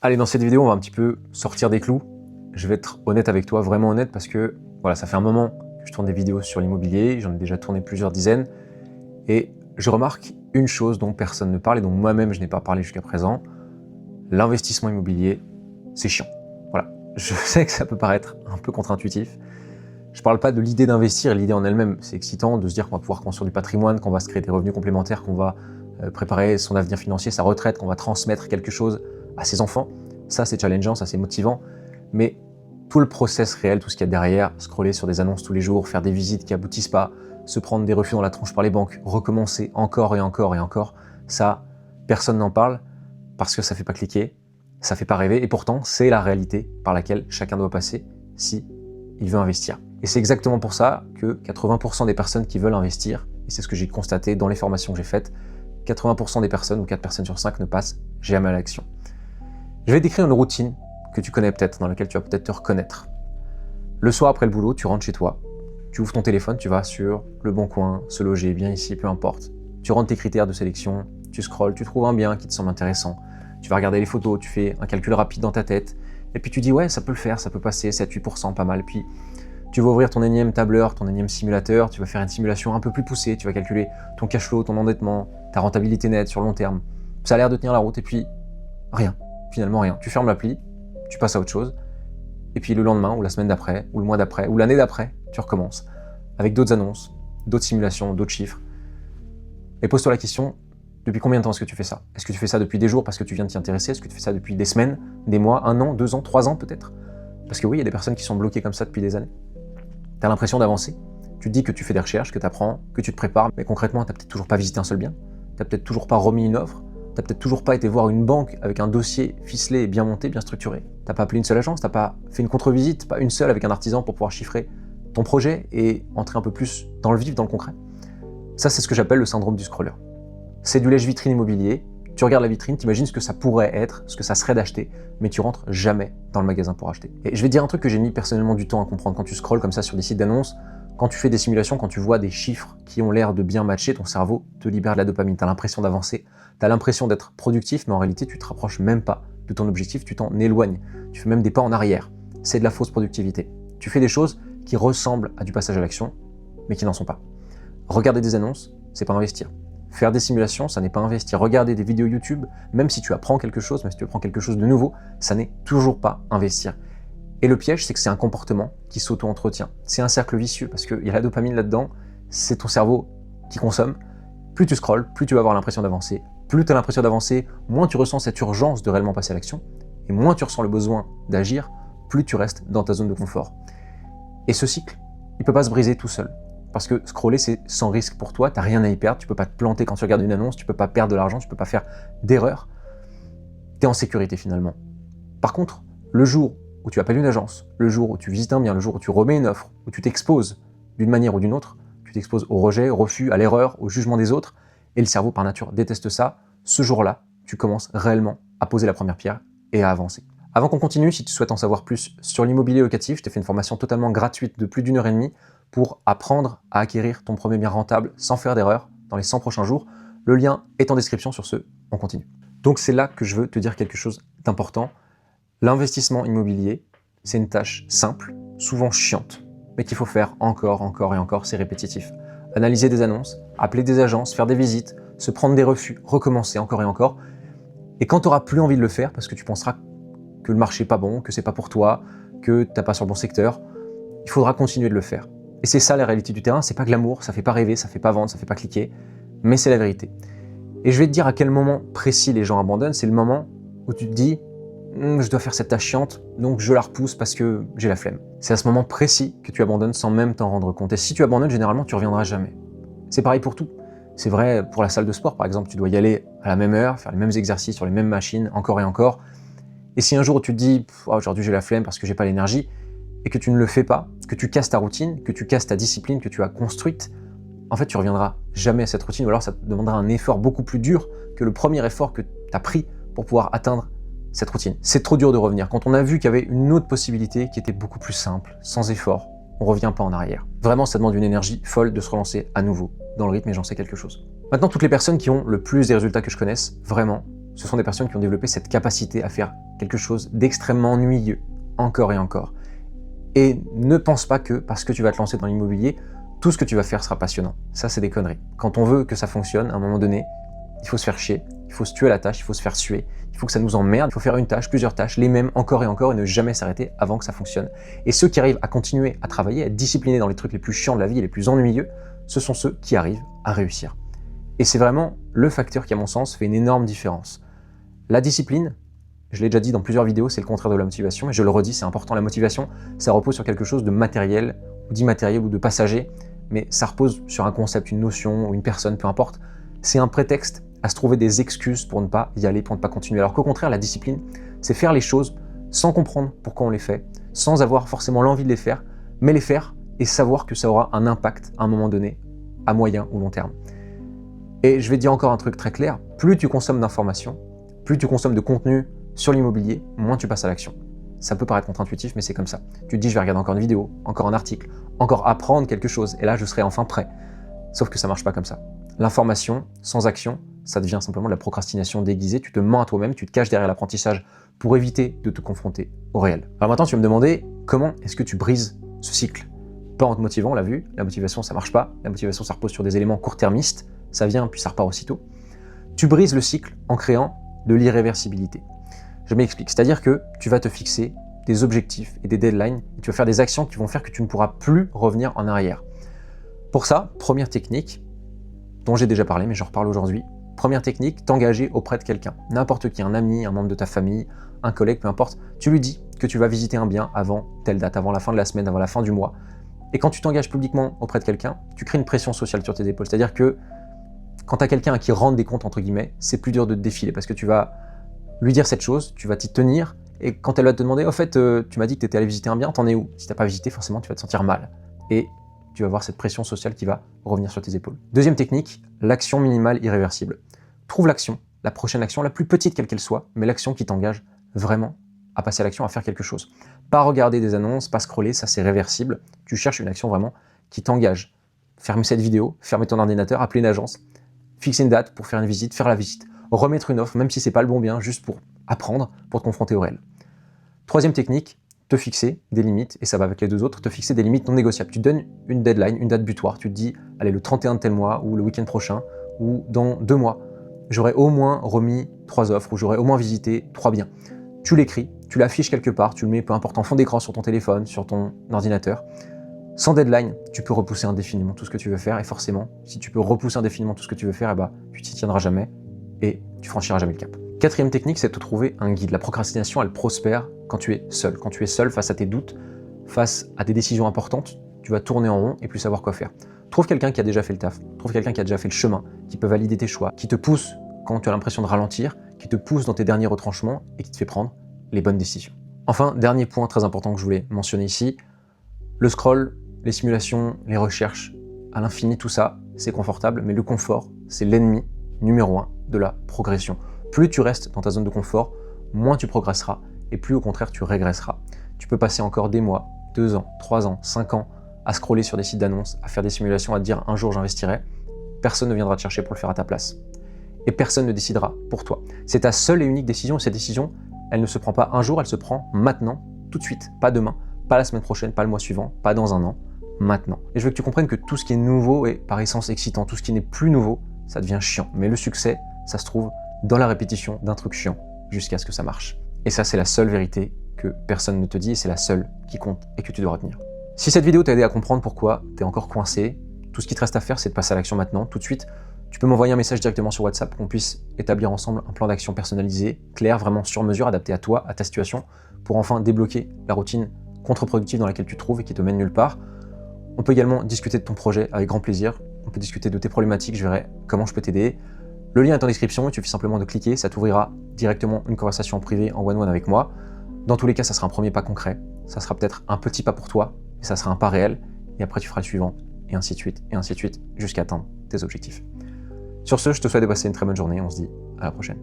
Allez, dans cette vidéo, on va un petit peu sortir des clous. Je vais être honnête avec toi, vraiment honnête, parce que voilà, ça fait un moment que je tourne des vidéos sur l'immobilier, j'en ai déjà tourné plusieurs dizaines, et je remarque une chose dont personne ne parle et dont moi-même je n'ai pas parlé jusqu'à présent. L'investissement immobilier, c'est chiant. Voilà, je sais que ça peut paraître un peu contre-intuitif. Je ne parle pas de l'idée d'investir, l'idée en elle-même, c'est excitant de se dire qu'on va pouvoir construire du patrimoine, qu'on va se créer des revenus complémentaires, qu'on va préparer son avenir financier, sa retraite, qu'on va transmettre quelque chose à ses enfants. Ça, c'est challengeant, ça, c'est motivant. Mais tout le process réel, tout ce qu'il y a derrière, scroller sur des annonces tous les jours, faire des visites qui aboutissent pas, se prendre des refus dans la tronche par les banques, recommencer encore et encore et encore, ça, personne n'en parle parce que ça fait pas cliquer, ça fait pas rêver, et pourtant, c'est la réalité par laquelle chacun doit passer si il veut investir. Et c'est exactement pour ça que 80% des personnes qui veulent investir, et c'est ce que j'ai constaté dans les formations que j'ai faites, 80% des personnes, ou 4 personnes sur 5, ne passent jamais à l'action. Je vais décrire une routine que tu connais peut-être, dans laquelle tu vas peut-être te reconnaître. Le soir après le boulot, tu rentres chez toi, tu ouvres ton téléphone, tu vas sur Le Bon Coin, Se Loger, Bien Ici, peu importe. Tu rentres tes critères de sélection, tu scrolles, tu trouves un bien qui te semble intéressant, tu vas regarder les photos, tu fais un calcul rapide dans ta tête, et puis tu dis ouais, ça peut le faire, ça peut passer, 7-8%, pas mal. Puis tu vas ouvrir ton énième tableur, ton énième simulateur, tu vas faire une simulation un peu plus poussée, tu vas calculer ton cash flow, ton endettement, ta rentabilité nette sur le long terme. Ça a l'air de tenir la route, et puis rien. Finalement rien. Tu fermes l'appli, tu passes à autre chose, et puis le lendemain, ou la semaine d'après, ou le mois d'après, ou l'année d'après, tu recommences, avec d'autres annonces, d'autres simulations, d'autres chiffres. Et pose-toi la question, depuis combien de temps est-ce que tu fais ça? Est-ce que tu fais ça depuis des jours parce que tu viens de t'y intéresser? Est-ce que tu fais ça depuis des semaines, des mois, 1 an, 2 ans, 3 ans peut-être? Parce que oui, il y a des personnes qui sont bloquées comme ça depuis des années. Tu as l'impression d'avancer, tu te dis que tu fais des recherches, que tu apprends, que tu te prépares, mais concrètement, tu n'as peut-être toujours pas visité un seul bien, tu n'as peut-être toujours pas remis une offre, t'as peut-être toujours pas été voir une banque avec un dossier ficelé et bien monté, bien structuré. T'as pas appelé une seule agence, t'as pas fait une contre-visite, pas une seule avec un artisan pour pouvoir chiffrer ton projet et entrer un peu plus dans le vif, dans le concret. Ça, c'est ce que j'appelle le syndrome du scroller. C'est du lèche-vitrine immobilier, tu regardes la vitrine, t'imagines ce que ça pourrait être, ce que ça serait d'acheter, mais tu rentres jamais dans le magasin pour acheter. Et je vais te dire un truc que j'ai mis personnellement du temps à comprendre. Quand tu scrolles comme ça sur des sites d'annonces, quand tu fais des simulations, quand tu vois des chiffres qui ont l'air de bien matcher, ton cerveau te libère de la dopamine, t'as l'impression d'avancer, t'as l'impression d'être productif, mais en réalité, tu te rapproches même pas de ton objectif, tu t'en éloignes. Tu fais même des pas en arrière. C'est de la fausse productivité. Tu fais des choses qui ressemblent à du passage à l'action, mais qui n'en sont pas. Regarder des annonces, c'est pas investir. Faire des simulations, ça n'est pas investir. Regarder des vidéos YouTube, même si tu apprends quelque chose, même si tu apprends quelque chose de nouveau, ça n'est toujours pas investir. Et le piège, c'est que c'est un comportement qui s'auto-entretient. C'est un cercle vicieux, parce qu'il y a la dopamine là-dedans, c'est ton cerveau qui consomme. Plus tu scrolles, plus tu vas avoir l'impression d'avancer. Plus tu as l'impression d'avancer, moins tu ressens cette urgence de réellement passer à l'action, et moins tu ressens le besoin d'agir, plus tu restes dans ta zone de confort. Et ce cycle, il ne peut pas se briser tout seul. Parce que scroller, c'est sans risque pour toi, tu n'as rien à y perdre, tu ne peux pas te planter quand tu regardes une annonce, tu ne peux pas perdre de l'argent, tu ne peux pas faire d'erreur. Tu es en sécurité finalement. Par contre, le jour où tu appelles une agence, le jour où tu visites un bien, le jour où tu remets une offre, où tu t'exposes d'une manière ou d'une autre, tu t'exposes au rejet, au refus, à l'erreur, au jugement des autres, et le cerveau par nature déteste ça, ce jour-là, tu commences réellement à poser la première pierre et à avancer. Avant qu'on continue, si tu souhaites en savoir plus sur l'immobilier locatif, je t'ai fait une formation totalement gratuite de plus d'1 heure et demie pour apprendre à acquérir ton premier bien rentable sans faire d'erreur dans les 100 prochains jours. Le lien est en description. Sur ce, on continue. Donc c'est là que je veux te dire quelque chose d'important. L'investissement immobilier, c'est une tâche simple, souvent chiante, mais qu'il faut faire encore et encore, c'est répétitif. Analyser des annonces, appeler des agences, faire des visites, se prendre des refus, recommencer encore et encore. Et quand tu n'auras plus envie de le faire, parce que tu penseras que le marché n'est pas bon, que c'est pas pour toi, que tu n'as pas sur le bon secteur, il faudra continuer de le faire. Et c'est ça la réalité du terrain, c'est pas glamour, ça fait pas rêver, ça fait pas vendre, ça fait pas cliquer, mais c'est la vérité. Et je vais te dire à quel moment précis les gens abandonnent, c'est le moment où tu te dis je dois faire cette tâche chiante, donc je la repousse parce que j'ai la flemme. C'est à ce moment précis que tu abandonnes sans même t'en rendre compte. Et si tu abandonnes, généralement, tu reviendras jamais. C'est pareil pour tout. C'est vrai pour la salle de sport, par exemple. Tu dois y aller à la même heure, faire les mêmes exercices sur les mêmes machines, encore et encore. Et si un jour tu te dis aujourd'hui j'ai la flemme parce que j'ai pas l'énergie, et que tu ne le fais pas, que tu casses ta routine, que tu casses ta discipline que tu as construite, en fait, tu reviendras jamais à cette routine, ou alors ça te demandera un effort beaucoup plus dur que le premier effort que tu as pris pour pouvoir atteindre cette routine. C'est trop dur de revenir. Quand on a vu qu'il y avait une autre possibilité qui était beaucoup plus simple, sans effort, on revient pas en arrière. Vraiment, ça demande une énergie folle de se relancer à nouveau dans le rythme, et j'en sais quelque chose. Maintenant, toutes les personnes qui ont le plus des résultats que je connaisse, vraiment, ce sont des personnes qui ont développé cette capacité à faire quelque chose d'extrêmement ennuyeux, encore et encore. Et ne pense pas que parce que tu vas te lancer dans l'immobilier, tout ce que tu vas faire sera passionnant. Ça, c'est des conneries. Quand on veut que ça fonctionne, à un moment donné, il faut se faire chier, il faut se tuer à la tâche, il faut se faire suer, il faut que ça nous emmerde, il faut faire une tâche, plusieurs tâches, les mêmes encore et encore et ne jamais s'arrêter avant que ça fonctionne. Et ceux qui arrivent à continuer à travailler, à être disciplinés dans les trucs les plus chiants de la vie et les plus ennuyeux, ce sont ceux qui arrivent à réussir. Et c'est vraiment le facteur qui, à mon sens, fait une énorme différence. La discipline, je l'ai déjà dit dans plusieurs vidéos, c'est le contraire de la motivation, et je le redis, c'est important. La motivation, ça repose sur quelque chose de matériel, ou d'immatériel, ou de passager, mais ça repose sur un concept, une notion, ou une personne, peu importe. C'est un prétexte à se trouver des excuses pour ne pas y aller, pour ne pas continuer. Alors qu'au contraire, la discipline, c'est faire les choses sans comprendre pourquoi on les fait, sans avoir forcément l'envie de les faire, mais les faire et savoir que ça aura un impact à un moment donné, à moyen ou long terme. Et je vais te dire encore un truc très clair, plus tu consommes d'informations, plus tu consommes de contenu sur l'immobilier, moins tu passes à l'action. Ça peut paraître contre-intuitif, mais c'est comme ça. Tu te dis, je vais regarder encore une vidéo, encore un article, encore apprendre quelque chose, et là, je serai enfin prêt. Sauf que ça marche pas comme ça. L'information, sans action, ça devient simplement de la procrastination déguisée. Tu te mens à toi-même, tu te caches derrière l'apprentissage pour éviter de te confronter au réel. Alors maintenant, tu vas me demander, comment est-ce que tu brises ce cycle? Pas en te motivant, on l'a vu, la motivation, ça marche pas. La motivation, ça repose sur des éléments court-termistes, ça vient puis ça repart aussitôt. Tu brises le cycle en créant de l'irréversibilité. Je m'explique, c'est-à-dire que tu vas te fixer des objectifs et des deadlines, et tu vas faire des actions qui vont faire que tu ne pourras plus revenir en arrière. Pour ça, première technique, dont j'ai déjà parlé, mais j'en reparle aujourd'hui, première technique, t'engager auprès de quelqu'un. N'importe qui, un ami, un membre de ta famille, un collègue, peu importe, tu lui dis que tu vas visiter un bien avant telle date, avant la fin de la semaine, avant la fin du mois. Et quand tu t'engages publiquement auprès de quelqu'un, tu crées une pression sociale sur tes épaules. C'est-à-dire que quand tu as quelqu'un à qui rendre des comptes, entre guillemets, c'est plus dur de te défiler parce que tu vas lui dire cette chose, tu vas t'y tenir, et quand elle va te demander, au fait, tu m'as dit que tu étais allé visiter un bien, t'en es où? Si tu n'as pas visité, forcément, tu vas te sentir mal. Et tu vas avoir cette pression sociale qui va revenir sur tes épaules. Deuxième technique, l'action minimale irréversible. Trouve l'action, la prochaine action, la plus petite quelle qu'elle soit, mais l'action qui t'engage vraiment à passer à l'action, à faire quelque chose. Pas regarder des annonces, pas scroller, ça c'est réversible. Tu cherches une action vraiment qui t'engage. Fermer cette vidéo, fermer ton ordinateur, appeler une agence, fixer une date pour faire une visite, faire la visite, remettre une offre, même si c'est pas le bon bien, juste pour apprendre, pour te confronter au réel. Troisième technique, te fixer des limites, et ça va avec les deux autres, te fixer des limites non négociables. Tu te donnes une deadline, une date butoir, tu te dis, allez, le 31 de tel mois, ou le week-end prochain, ou dans 2 mois, j'aurai au moins remis 3 offres, ou j'aurai au moins visité 3 biens. Tu l'écris, tu l'affiches quelque part, tu le mets, peu importe, en fond d'écran sur ton téléphone, sur ton ordinateur. Sans deadline, tu peux repousser indéfiniment tout ce que tu veux faire, et forcément, si tu peux repousser indéfiniment tout ce que tu veux faire, eh ben, tu t'y tiendras jamais, et tu franchiras jamais le cap. Quatrième technique, c'est de te trouver un guide. La procrastination, elle prospère quand tu es seul. Quand tu es seul face à tes doutes, face à des décisions importantes, tu vas tourner en rond et plus savoir quoi faire. Trouve quelqu'un qui a déjà fait le taf, trouve quelqu'un qui a déjà fait le chemin, qui peut valider tes choix, qui te pousse quand tu as l'impression de ralentir, qui te pousse dans tes derniers retranchements et qui te fait prendre les bonnes décisions. Enfin, dernier point très important que je voulais mentionner ici, le scroll, les simulations, les recherches, à l'infini, tout ça, c'est confortable, mais le confort, c'est l'ennemi numéro 1 de la progression. Plus tu restes dans ta zone de confort, moins tu progresseras et plus au contraire tu régresseras. Tu peux passer encore des mois, 2 ans, 3 ans, 5 ans à scroller sur des sites d'annonces, à faire des simulations, à te dire un jour j'investirai. Personne ne viendra te chercher pour le faire à ta place. Et personne ne décidera pour toi. C'est ta seule et unique décision et cette décision, elle ne se prend pas un jour, elle se prend maintenant, tout de suite, pas demain, pas la semaine prochaine, pas le mois suivant, pas dans un an, maintenant. Et je veux que tu comprennes que tout ce qui est nouveau est par essence excitant, tout ce qui n'est plus nouveau, ça devient chiant. Mais le succès, ça se trouve dans la répétition d'un truc chiant jusqu'à ce que ça marche. Et ça, c'est la seule vérité que personne ne te dit et c'est la seule qui compte et que tu dois retenir. Si cette vidéo t'a aidé à comprendre pourquoi tu es encore coincé, tout ce qui te reste à faire, c'est de passer à l'action maintenant, tout de suite. Tu peux m'envoyer un message directement sur WhatsApp pour qu'on puisse établir ensemble un plan d'action personnalisé, clair, vraiment sur mesure, adapté à toi, à ta situation, pour enfin débloquer la routine contre-productive dans laquelle tu te trouves et qui te mène nulle part. On peut également discuter de ton projet avec grand plaisir. On peut discuter de tes problématiques, je verrai comment je peux t'aider. Le lien est en description, il suffit simplement de cliquer, ça t'ouvrira directement une conversation privée en one-one avec moi. Dans tous les cas, ça sera un premier pas concret, ça sera peut-être un petit pas pour toi, mais ça sera un pas réel, et après tu feras le suivant, et ainsi de suite, jusqu'à atteindre tes objectifs. Sur ce, je te souhaite de passer une très bonne journée, on se dit à la prochaine.